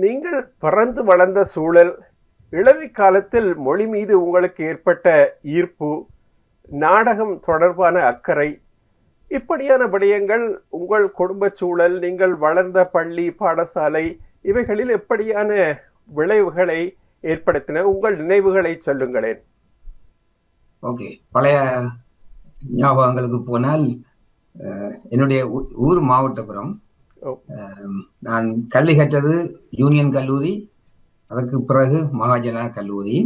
நீங்கள் பிறந்து வளர்ந்த சூழல், இளமை காலத்தில் மொழி மீது உங்களுக்கு ஏற்பட்ட ஈர்ப்பு, நாடகம் தொடர்பான அக்கறை, இப்படியான விடயங்கள் உங்கள் குடும்ப சூழல், நீங்கள் வளர்ந்த பள்ளி பாடசாலை இவைகளில் எப்படியான விளைவுகளை ஏற்படுத்தின? உங்கள் நினைவுகளை சொல்லுங்களேன். ஓகே, பழைய ஞாபகங்களுக்கு போனால் என்னுடைய ஊர் மாவட்டபுரம். நான் கல்வி கற்றது யூனியன் கல்லூரி, அதற்கு பிறகு மகாஜனா கல்லூரி.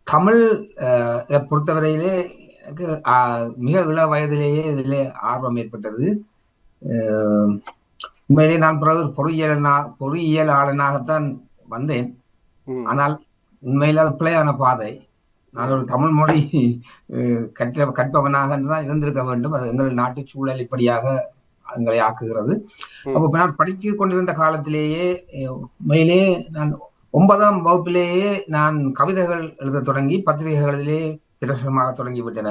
தமிழ் பொறுத்தவரையிலே எனக்கு மிக இள வயதிலேயே இதிலே ஆர்வம் ஏற்பட்டது. உண்மையிலே நான் பிறகு பொறியியலாளனாகத்தான் வந்தேன். ஆனால் உண்மையில் அது பிழையான பாதை. நான் ஒரு தமிழ் மொழி கற்பவனாக தான் இருந்திருக்க வேண்டும். அது எங்கள் நாட்டு சூழல் இப்படியாக எங்களை ஆக்குகிறது. அப்போ நான் படித்துக் கொண்டிருந்த காலத்திலேயே உண்மையிலே நான் 9ஆம் வகுப்பிலேயே நான் கவிதைகள் எழுத தொடங்கி பத்திரிகைகளிலே பிரசுரமாக தொடங்கிவிட்டன.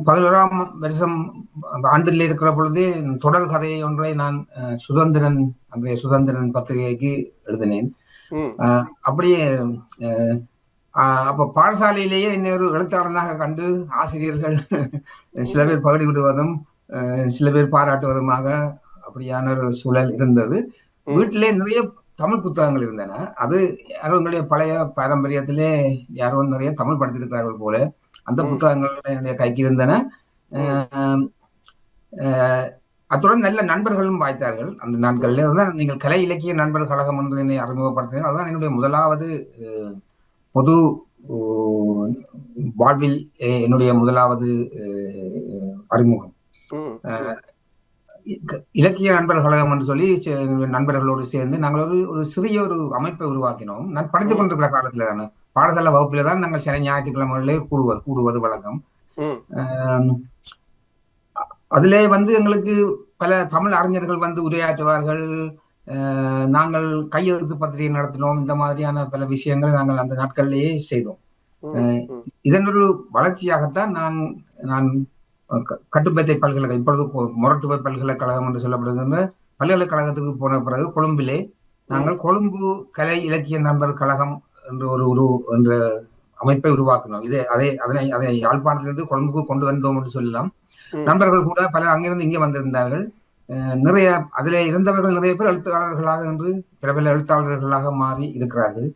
11ஆம் வருஷம் ஆண்டில் இருக்கிற பொழுது தொடர் கதை ஒன்றை நான் சுதந்திரன் பத்திரிகைக்கு எழுதினேன். அப்படியே அப்ப பாடசாலையிலேயே இன்னொரு எழுத்தாளனாக கண்டு ஆசிரியர்கள் சில பேர் பகடி விடுவதும் சில பேர் பாராட்டுவதுமாக அப்படியான ஒரு சூழல் இருந்தது. வீட்டிலே நிறைய தமிழ் புத்தகங்கள் இருந்தன. அது யாரோ எங்களுடைய பழைய பாரம்பரியத்திலே யாரோ நிறைய தமிழ் படித்திருக்கிறார்கள் போல. அந்த புத்தகங்கள் என்னுடைய கைக்கு இருந்தன. அத்துடன் நல்ல நண்பர்களும் வாய்த்தார்கள். அந்த நாட்களில் அதுதான் நீங்கள் கலை இலக்கிய நண்பர் கழகம் என்று என்னை அறிமுகப்படுத்தினேன். அதுதான் என்னுடைய முதலாவது பொது வாழ்வில் என்னுடைய முதலாவது அறிமுகம். இலக்கிய நண்பர் கழகம் என்று சொல்லி நண்பர்களோடு சேர்ந்து நாங்கள் ஒரு சிறிய ஒரு அமைப்பை உருவாக்கினோம். நான் படித்துக் கொண்டிருக்கிற காலத்துல தானே, பாடசாலை வகுப்புல தான் நாங்கள் சனி ஞாயிற்றுக்கிழமைகளிலே கூடுவது வழக்கம். அதிலே எங்களுக்கு பல தமிழ் அறிஞர்கள் உரையாற்றுவார்கள். நாங்கள் கையெழுத்து பத்திரிகை நடத்தினோம். இந்த மாதிரியான பல விஷயங்கள் நாங்கள் அந்த நாட்களிலேயே செய்தோம். இதன் ஒரு வளர்ச்சியாகத்தான் நான் கட்டுப்பேட்டை பல்கலைக்கழகம், இப்பொழுது மொரட்டுவை பல்கலைக்கழகம் என்று சொல்லப்படுகின்ற பல்கலைக்கழகத்துக்கு போன பிறகு கொழும்பிலே நாங்கள் கொழும்பு கலை இலக்கிய நண்பர் கழகம் என்ற அமைப்பை உருவாக்கினோம். அதை யாழ்ப்பாணத்திலிருந்து கொழும்புக்கு கொண்டு வந்தோம் என்று சொல்லலாம். நண்பர்கள் கூட பலர் அங்கிருந்து இங்கே வந்திருந்தார்கள். நிறைய அதிலே இருந்தவர்கள் நிறைய பேர் எழுத்தாளர்களாக என்று பிரபல எழுத்தாளர்களாக மாறி இருக்கிறார்கள்.